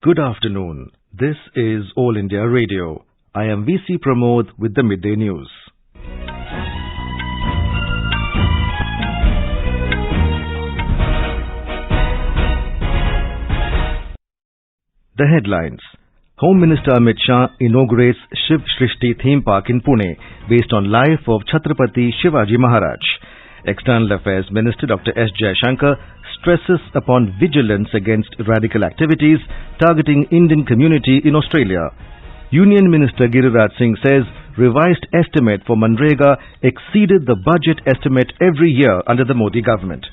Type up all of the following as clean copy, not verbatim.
Good afternoon. This is All India Radio. I am VC Pramod with the Midday News. The headlines. Home Minister Amit Shah inaugurates Shiv Shristi theme park in Pune based on life of Chhatrapati Shivaji Maharaj. External Affairs Minister Dr. S. Jaishankar stresses upon vigilance against radical activities targeting Indian community in Australia. Union Minister Giriraj Singh says revised estimate for MGNREGS exceeded the budget estimate every year under the Modi government.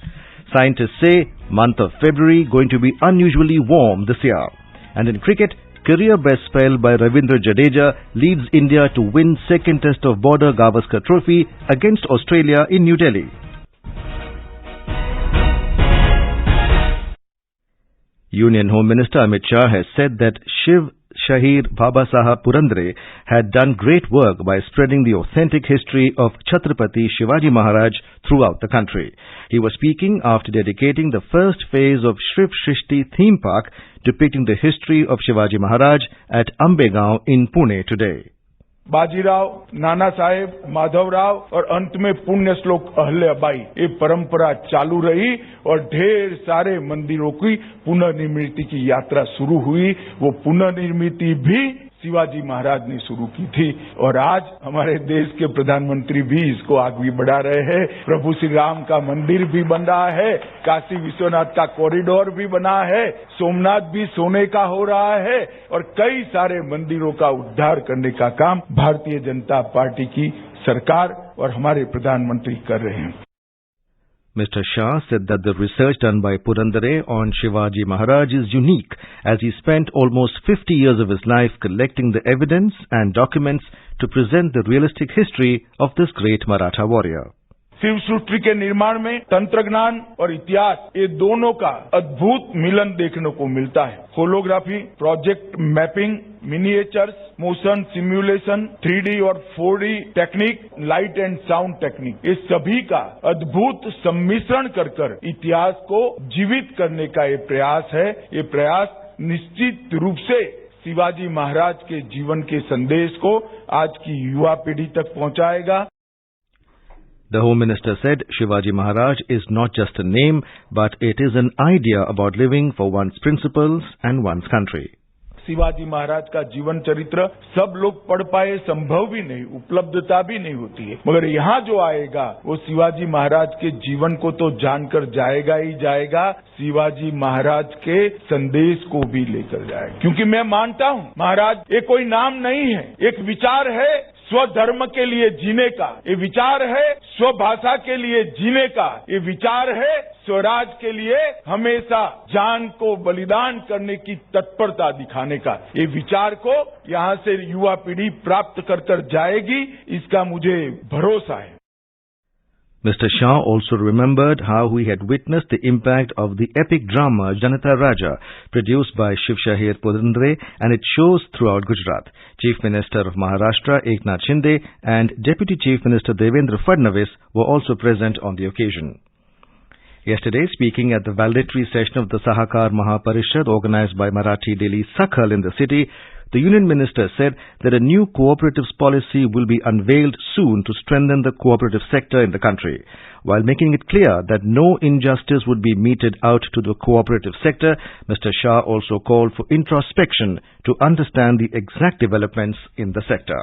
Scientists say month of February going to be unusually warm this year. And in cricket, career best spell by Ravindra Jadeja leads India to win second test of Border Gavaskar trophy against Australia in New Delhi. Union Home Minister Amit Shah has said that Shiv Shahid Babasaheb Purandare had done great work by spreading the authentic history of Chhatrapati Shivaji Maharaj throughout the country. He was speaking after dedicating the first phase of Shiv Shristi theme park depicting the history of Shivaji Maharaj at Ambegaon in Pune today. Bajirao, Nana Saheb, Madhavrao और अंत में पुण्य श्लोक अहल्याबाई, ये परंपरा चालू रही और ढेर सारे मंदिरों की पुनर्निर्मिति की यात्रा शुरू हुई। वो पुनर्निर्मिति भी शिवाजी महाराज ने शुरू की थी और आज हमारे देश के प्रधानमंत्री भी इसको आगे बढ़ा रहे हैं। प्रभु श्री राम का मंदिर भी बन रहा है, काशी विश्वनाथ का कॉरिडोर भी बना है, सोमनाथ भी सोने का हो रहा है और कई सारे मंदिरों का उद्धार करने का काम भारतीय जनता पार्टी की सरकार और हमारे प्रधानमंत्री कर रहे हैं। Mr. Shah said that the research done by Purandare on Shivaji Maharaj is unique as he spent almost 50 years of his life collecting the evidence and documents to present the realistic history of this great Maratha warrior. Shiv सृष्टि के निर्माण में तंत्र ज्ञान और इतिहास ये दोनों का अद्भुत मिलन देखने को मिलता है। Holography, project mapping, miniatures, motion simulation, 3D और 4D technique, light and sound technique, ये सभी का अद्भुत सम्मिश्रण कर इतिहास को जीवित करने का ये प्रयास है। ये प्रयास निश्चित रूप से शिवाजी महाराज के जीवन के संदेश को आज की युवा पीढ़ी तक पहुंचाएगा। The Home Minister said Shivaji Maharaj is not just a name, but it is an idea about living for one's principles and one's country. Shivaji Maharaj का जीवन चरित्र सब लोग पढ़ पाए संभव भी नहीं, उपलब्धता भी नहीं होती है, मगर यहाँ जो आएगा वो शिवाजी महाराज के जीवन को तो जानकर जाएगा ही जाएगा, शिवाजी महाराज के संदेश को भी लेकर जाएगा। क्योंकि मैं मानता हूँ महाराज ये कोई नाम नहीं है, एक विचार है स्वधर्म के लिए जीने का, ये विचार है स्वभाषा के लिए जीने का, ये विचार है स्वराज के लिए हमेशा जान को बलिदान करने की तत्परता दिखाने का। ये विचार को यहाँ से युवा पीढ़ी प्राप्त कर जाएगी, इसका मुझे भरोसा है। Mr. Shah also remembered how he had witnessed the impact of the epic drama Janata Raja produced by Shiv Shahid Purandare and its shows throughout Gujarat. Chief Minister of Maharashtra Eknath Shinde and Deputy Chief Minister Devendra Fadnavis were also present on the occasion. Yesterday, speaking at the valedictory session of the Sahakar Mahaparishad organized by Marathi daily Sakhal in the city, the Union Minister said that a new cooperatives policy will be unveiled soon to strengthen the cooperative sector in the country. While making it clear that no injustice would be meted out to the cooperative sector, Mr. Shah also called for introspection to understand the exact developments in the sector.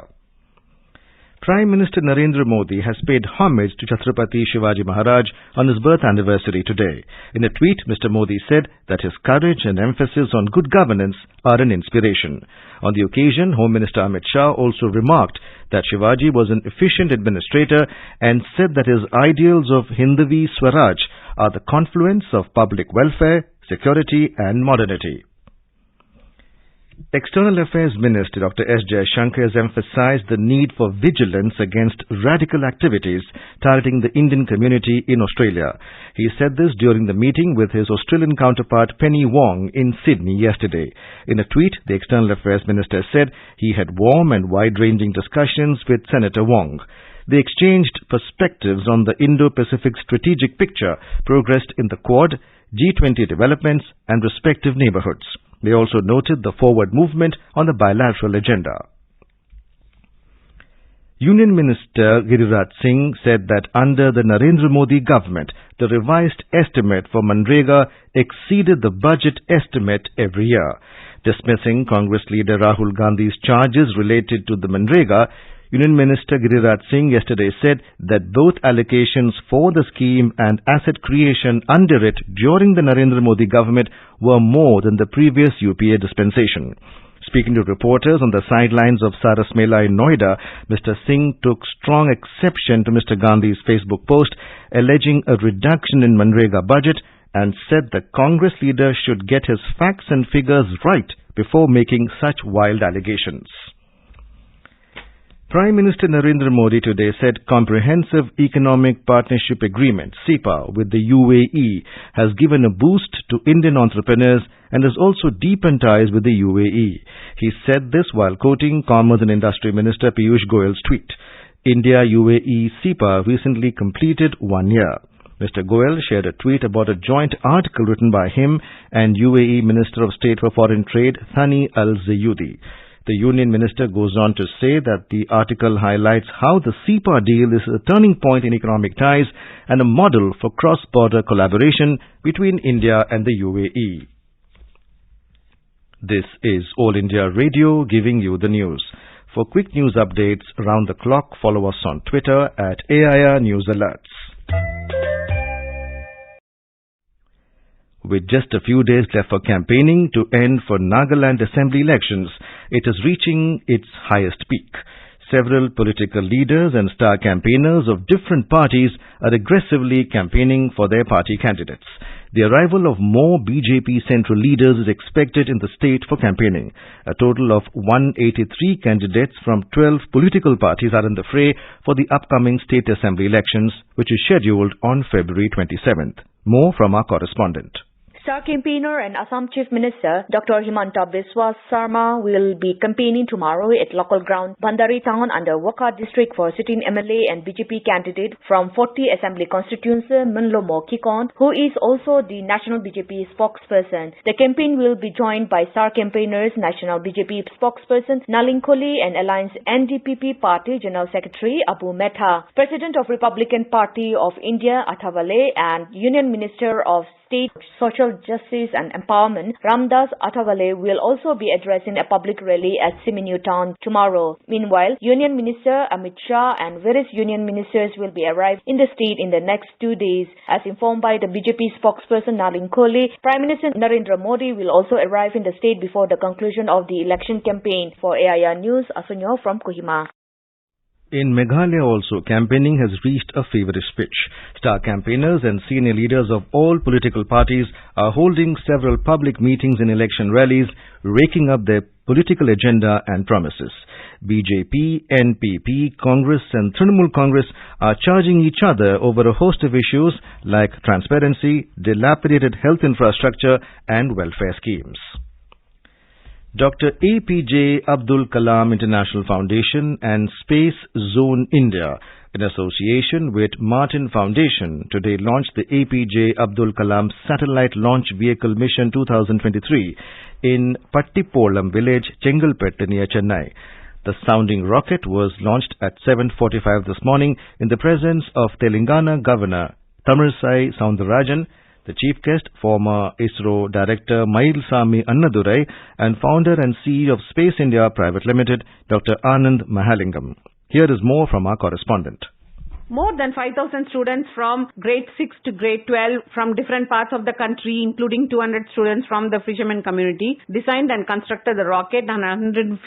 Prime Minister Narendra Modi has paid homage to Chhatrapati Shivaji Maharaj on his birth anniversary today. In a tweet, Mr. Modi said that his courage and emphasis on good governance are an inspiration. On the occasion, Home Minister Amit Shah also remarked that Shivaji was an efficient administrator and said that his ideals of Hindavi Swaraj are the confluence of public welfare, security and modernity. External Affairs Minister Dr. S. Jaishankar has emphasized the need for vigilance against radical activities targeting the Indian community in Australia. He said this during the meeting with his Australian counterpart Penny Wong in Sydney yesterday. In a tweet, the External Affairs Minister said he had warm and wide-ranging discussions with Senator Wong. They exchanged perspectives on the Indo-Pacific strategic picture, progressed in the Quad, G20 developments and respective neighborhoods. They also noted the forward movement on the bilateral agenda. Union Minister Giriraj Singh said that under the Narendra Modi government, the revised estimate for MGNREGA exceeded the budget estimate every year. Dismissing Congress leader Rahul Gandhi's charges related to the MGNREGA, Union Minister Giriraj Singh yesterday said that both allocations for the scheme and asset creation under it during the Narendra Modi government were more than the previous UPA dispensation. Speaking to reporters on the sidelines of Saras Mela in Noida, Mr. Singh took strong exception to Mr. Gandhi's Facebook post alleging a reduction in MGNREGA budget and said the Congress leader should get his facts and figures right before making such wild allegations. Prime Minister Narendra Modi today said Comprehensive Economic Partnership Agreement (CEPA) with the UAE has given a boost to Indian entrepreneurs and has also deepened ties with the UAE. He said this while quoting Commerce and Industry Minister Piyush Goyal's tweet. India-UAE CEPA recently completed 1 year. Mr. Goyal shared a tweet about a joint article written by him and UAE Minister of State for Foreign Trade Thani Al-Zayudi. The Union Minister goes on to say that the article highlights how the CEPA deal is a turning point in economic ties and a model for cross-border collaboration between India and the UAE. This is All India Radio giving you the news. For quick news updates round the clock, follow us on Twitter at AIR News Alerts. With just a few days left for campaigning to end for Nagaland Assembly elections, it is reaching its highest peak. Several political leaders and star campaigners of different parties are aggressively campaigning for their party candidates. The arrival of more BJP central leaders is expected in the state for campaigning. A total of 183 candidates from 12 political parties are in the fray for the upcoming state assembly elections, which is scheduled on February 27th. More from our correspondent. Star campaigner and Assam Chief Minister Dr. Himanta Biswa Sarma will be campaigning tomorrow at local ground Bandari town under Waka district for sitting MLA and BJP candidate from 40 Assembly constituency Munlomo Kikon, who is also the National BJP spokesperson. The campaign will be joined by star campaigners, National BJP spokesperson Nalin Kohli and Alliance NDPP Party General Secretary Abu Mehta, President of Republican Party of India Athawale and Union Minister of State, Social Justice and Empowerment, Ramdas Athawale will also be addressing a public rally at Siminyu town tomorrow. Meanwhile, Union Minister Amit Shah and various union ministers will be arrived in the state in the next 2 days. As informed by the BJP spokesperson Nalin Kohli, Prime Minister Narendra Modi will also arrive in the state before the conclusion of the election campaign. For AIR News, Asunyo from Kohima. In Meghalaya also, campaigning has reached a feverish pitch. Star campaigners and senior leaders of all political parties are holding several public meetings and election rallies, raking up their political agenda and promises. BJP, NPP, Congress and Trinamool Congress are charging each other over a host of issues like transparency, dilapidated health infrastructure and welfare schemes. Dr. APJ Abdul Kalam International Foundation and Space Zone India, in association with Martin Foundation, today launched the APJ Abdul Kalam Satellite Launch Vehicle Mission 2023 in Pattipolam village, Chengalpet near Chennai. The sounding rocket was launched at 7:45 this morning in the presence of Telangana Governor Tamilisai Soundararajan, the chief guest, former ISRO Director Mailsami Annadurai, and founder and CEO of Space India Private Limited, Dr. Anand Mahalingam. Here is more from our correspondent. More than 5,000 students from grade 6 to grade 12 from different parts of the country, including 200 students from the fishermen community, designed and constructed the rocket and 150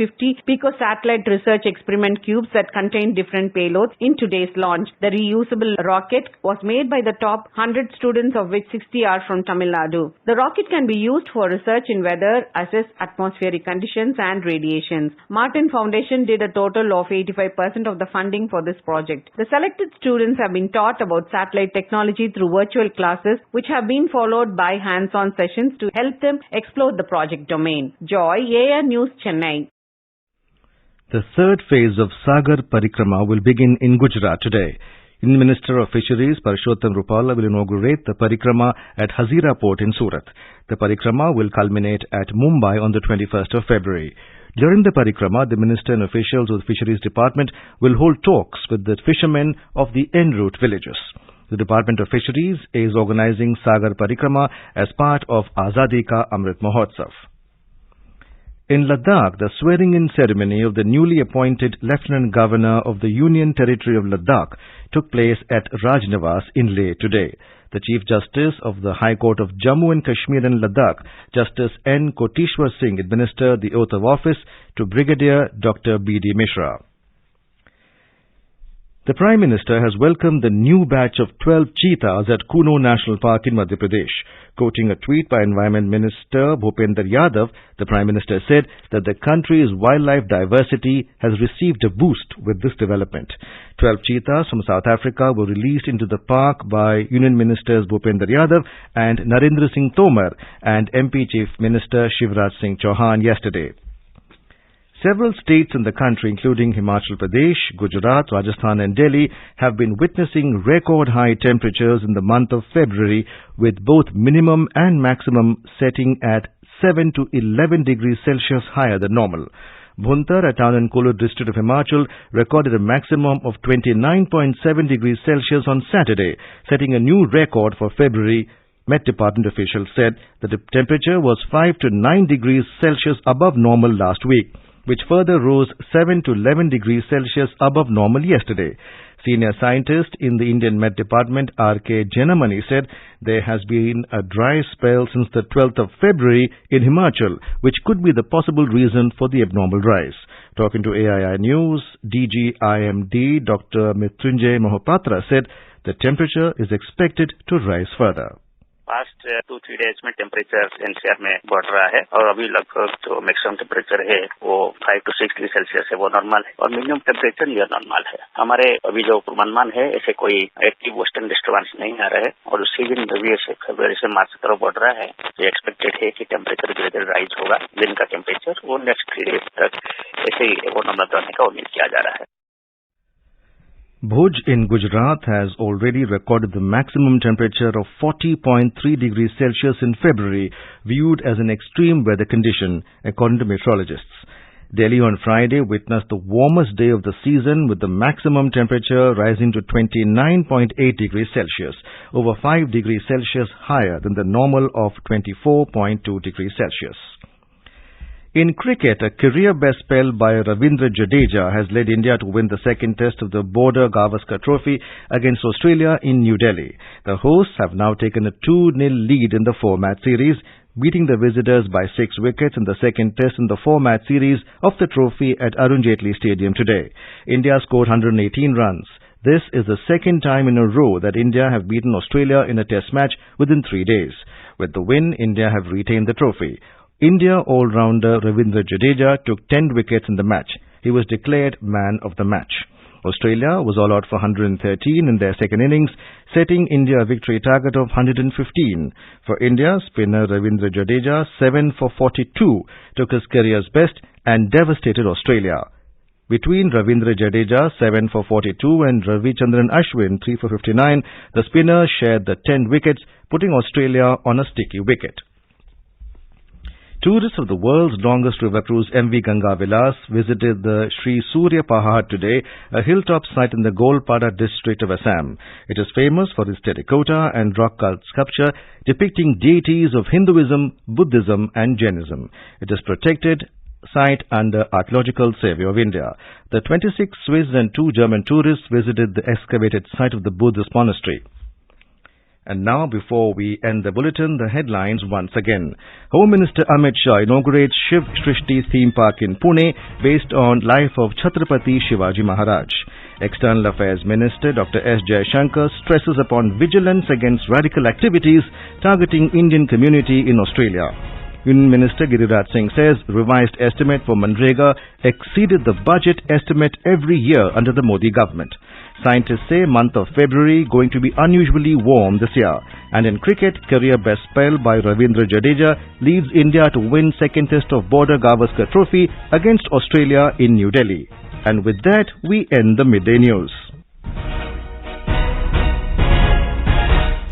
pico-satellite research experiment cubes that contain different payloads in today's launch. The reusable rocket was made by the top 100 students, of which 60 are from Tamil Nadu. The rocket can be used for research in weather, assess atmospheric conditions and radiations. Martin Foundation did a total of 85% of the funding for this project. The selected students have been taught about satellite technology through virtual classes, which have been followed by hands-on sessions to help them explore the project domain. Joy, AIR News, Chennai. The third phase of Sagar Parikrama will begin in Gujarat today. Union Minister of Fisheries Parshottam Rupala will inaugurate the Parikrama at Hazira Port in Surat. The Parikrama will culminate at Mumbai on the 21st of February. During the Parikrama, the Minister and officials of the Fisheries Department will hold talks with the fishermen of the en route villages. The Department of Fisheries is organizing Sagar Parikrama as part of Azadi Ka Amrit Mahotsav. In Ladakh, the swearing-in ceremony of the newly appointed Lieutenant Governor of the Union Territory of Ladakh took place at Rajnivas in Leh today. The Chief Justice of the High Court of Jammu and Kashmir and Ladakh, Justice N. Koteshwar Singh, administered the oath of office to Brigadier Dr. B.D. Mishra. The Prime Minister has welcomed the new batch of 12 cheetahs at Kuno National Park in Madhya Pradesh. Quoting a tweet by Environment Minister Bhupender Yadav, the Prime Minister said that the country's wildlife diversity has received a boost with this development. 12 cheetahs from South Africa were released into the park by Union Ministers Bhupender Yadav and Narendra Singh Tomar and MP Chief Minister Shiv Shristi Singh Chauhan yesterday. Several states in the country, including Himachal Pradesh, Gujarat, Rajasthan and Delhi, have been witnessing record-high temperatures in the month of February, with both minimum and maximum setting at 7 to 11 degrees Celsius higher than normal. Bhuntar, a town in Kulur district of Himachal, recorded a maximum of 29.7 degrees Celsius on Saturday, setting a new record for February. Met Department officials said that the temperature was 5 to 9 degrees Celsius above normal last week, which further rose 7 to 11 degrees Celsius above normal yesterday. Senior scientist in the Indian Met Department, R.K. Jenamani, said there has been a dry spell since the 12th of February in Himachal, which could be the possible reason for the abnormal rise. Talking to AII News, DG IMD Dr. Mrityunjay Mohapatra said the temperature is expected to rise further. Past 2-3 days में temperature NCR में बढ़ रहा है और अभी लगभग जो maximum temperature है वो 5 to 6 डिग्री सेल्सियस है, वो नॉर्मल है और मिनिमम टेम्परेचर नियर नॉर्मल है. हमारे अभी जो पूर्वानुमान है ऐसे कोई एक्टिव वेस्टर्न डिस्टर्बेंस नहीं आ रहा है और सीजन भी ऐसे फरवरी से मार्च की तरफ बढ़ रहा है. ये एक्सपेक्टेड है कि टेम्परेचर धीरे धीरे राइज होगा. दिन का टेम्परेचर वो नेक्स्ट 3 डेज तक ऐसे ही वो नॉर्मल रहने का उम्मीद किया जा रहा है. Bhuj in Gujarat has already recorded the maximum temperature of 40.3 degrees Celsius in February, viewed as an extreme weather condition, according to meteorologists. Delhi on Friday witnessed the warmest day of the season, with the maximum temperature rising to 29.8 degrees Celsius, over 5 degrees Celsius higher than the normal of 24.2 degrees Celsius. In cricket, a career best spell by Ravindra Jadeja has led India to win the second test of the Border Gavaskar trophy against Australia in New Delhi. The hosts have now taken a 2-0 lead in the 4-match series, beating the visitors by 6 wickets in the second test in the 4-match series of the trophy at Arun Jaitley Stadium today. India scored 118 runs. This is the second time in a row that India have beaten Australia in a test match within 3 days. With the win, India have retained the trophy. India all-rounder Ravindra Jadeja took 10 wickets in the match. He was declared man of the match. Australia was all out for 113 in their second innings, setting India a victory target of 115. For India, spinner Ravindra Jadeja, 7 for 42, took his career's best and devastated Australia. Between Ravindra Jadeja, 7 for 42, and Ravichandran Ashwin, 3 for 59, the spinner shared the 10 wickets, putting Australia on a sticky wicket. Tourists of the world's longest river cruise MV Ganga Vilas visited the Sri Surya Pahad today, a hilltop site in the Golpada district of Assam. It is famous for its terracotta and rock-cut sculpture depicting deities of Hinduism, Buddhism and Jainism. It is protected site under Archaeological Survey of India. The 26 Swiss and 2 German tourists visited the excavated site of the Buddhist monastery. And now, before we end the bulletin, the headlines once again. Home Minister Amit Shah inaugurates Shiv Shristi theme park in Pune based on life of Chhatrapati Shivaji Maharaj. External Affairs Minister Dr. S. Jaishankar stresses upon vigilance against radical activities targeting Indian community in Australia. Union Minister Giriraj Singh says revised estimate for MGNREGS exceeded the budget estimate every year under the Modi government. Scientists say month of February going to be unusually warm this year. And in cricket, career best spell by Ravindra Jadeja leads India to win second test of Border Gavaskar trophy against Australia in New Delhi. And with that, we end the midday news.